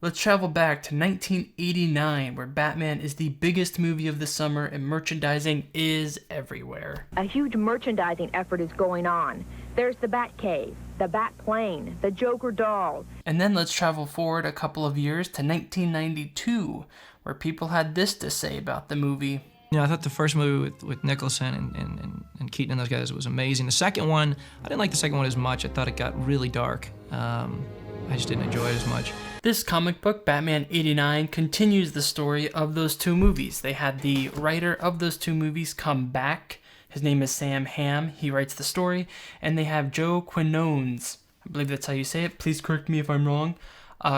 Let's travel back to 1989, where Batman is the biggest movie of the summer and merchandising is everywhere. A huge merchandising effort is going on. There's the Batcave, the Batplane, the Joker doll. And then let's travel forward a couple of years to 1992, where people had this to say about the movie. I thought the first movie with Nicholson and Keaton and those guys was amazing. The second one, I didn't like the second one as much. I thought it got really dark. I just didn't enjoy it as much. This comic book, Batman 89, continues the story of those two movies. They had the writer of those two movies come back. His name is Sam Hamm. He writes the story. And they have Joe Quinones, I believe that's how you say it. Please correct me if I'm wrong.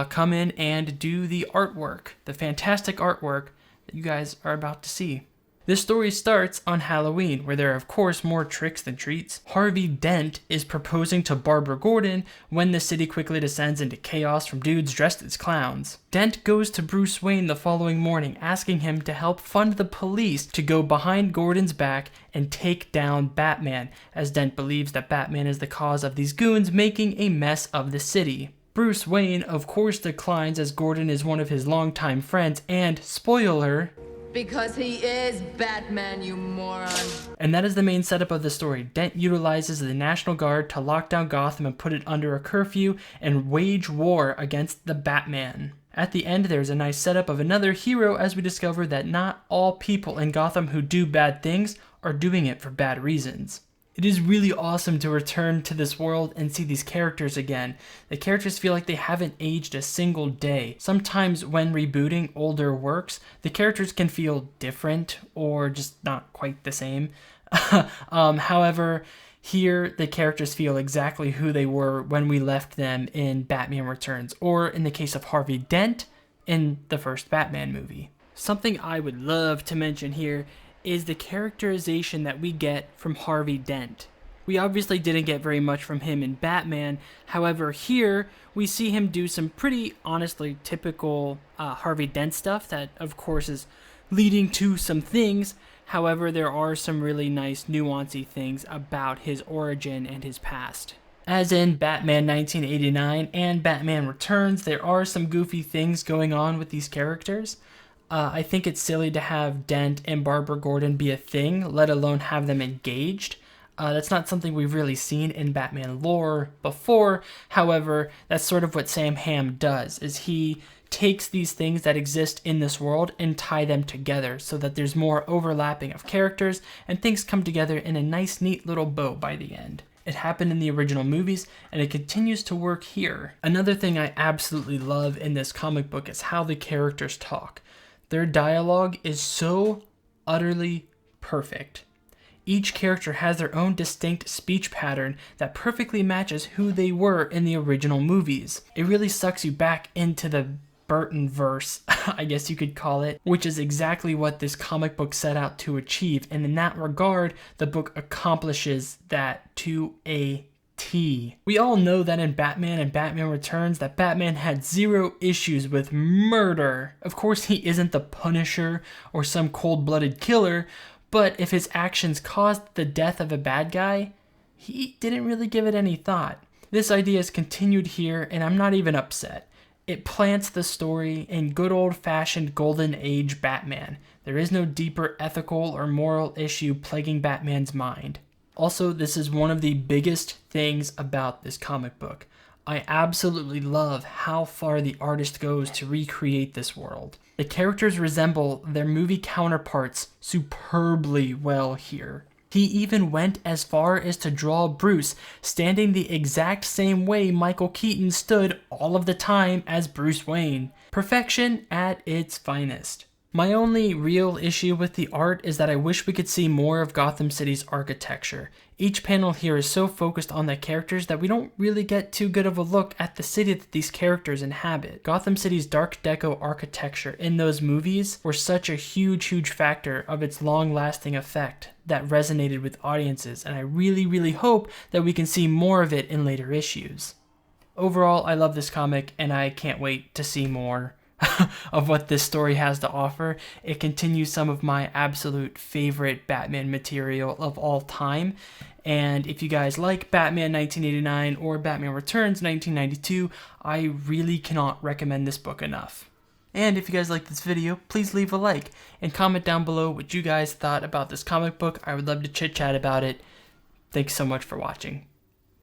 Come in and do the artwork, the fantastic artwork that you guys are about to see. This story starts on Halloween, where there are of course more tricks than treats. Harvey Dent is proposing to Barbara Gordon when the city quickly descends into chaos from dudes dressed as clowns. Dent goes to Bruce Wayne the following morning, asking him to help fund the police to go behind Gordon's back and take down Batman, as Dent believes that Batman is the cause of these goons making a mess of the city. Bruce Wayne of course declines, as Gordon is one of his longtime friends and, spoiler, because he is Batman, you moron. And that is the main setup of the story. Dent utilizes the National Guard to lock down Gotham and put it under a curfew and wage war against the Batman. At the end, there's a nice setup of another hero as we discover that not all people in Gotham who do bad things are doing it for bad reasons. It is really awesome to return to this world and see these characters again. The characters feel like they haven't aged a single day. Sometimes when rebooting older works, the characters can feel different or just not quite the same. However, here the characters feel exactly who they were when we left them in Batman Returns, or in the case of Harvey Dent, in the first Batman movie. Something I would love to mention here is the characterization that we get from Harvey Dent. We obviously didn't get very much from him in Batman. However, here we see him do some pretty honestly typical Harvey Dent stuff that of course is leading to some things. However, there are some really nice nuancy things about his origin and his past. As in Batman 1989 and Batman Returns, there are some goofy things going on with these characters. I think it's silly to have Dent and Barbara Gordon be a thing, let alone have them engaged. That's not something we've really seen in Batman lore before. However, that's sort of what Sam Hamm does, is he takes these things that exist in this world and tie them together so that there's more overlapping of characters and things come together in a nice, neat little bow by the end. It happened in the original movies, and it continues to work here. Another thing I absolutely love in this comic book is how the characters talk. Their dialogue is so utterly perfect. Each character has their own distinct speech pattern that perfectly matches who they were in the original movies. It really sucks you back into the Burton-verse, I guess you could call it, which is exactly what this comic book set out to achieve. And in that regard, the book accomplishes that to a T. We all know that in Batman and Batman Returns that Batman had zero issues with murder. Of course, he isn't the Punisher or some cold-blooded killer, but if his actions caused the death of a bad guy, he didn't really give it any thought. This idea is continued here, and I'm not even upset. It plants the story in good old-fashioned Golden Age Batman. There is no deeper ethical or moral issue plaguing Batman's mind. Also, this is one of the biggest things about this comic book. I absolutely love how far the artist goes to recreate this world. The characters resemble their movie counterparts superbly well here. He even went as far as to draw Bruce standing the exact same way Michael Keaton stood all of the time as Bruce Wayne. Perfection at its finest. My only real issue with the art is that I wish we could see more of Gotham City's architecture. Each panel here is so focused on the characters that we don't really get too good of a look at the city that these characters inhabit. Gotham City's Dark Deco architecture in those movies were such a huge factor of its long-lasting effect that resonated with audiences, and I really hope that we can see more of it in later issues. Overall, I love this comic, and I can't wait to see more. of what this story has to offer. It continues some of my absolute favorite Batman material of all time. And if you guys like Batman 1989 or Batman Returns 1992, I really cannot recommend this book enough. And if you guys like this video, please leave a like and comment down below what you guys thought about this comic book. I would love to chit chat about it. Thanks so much for watching.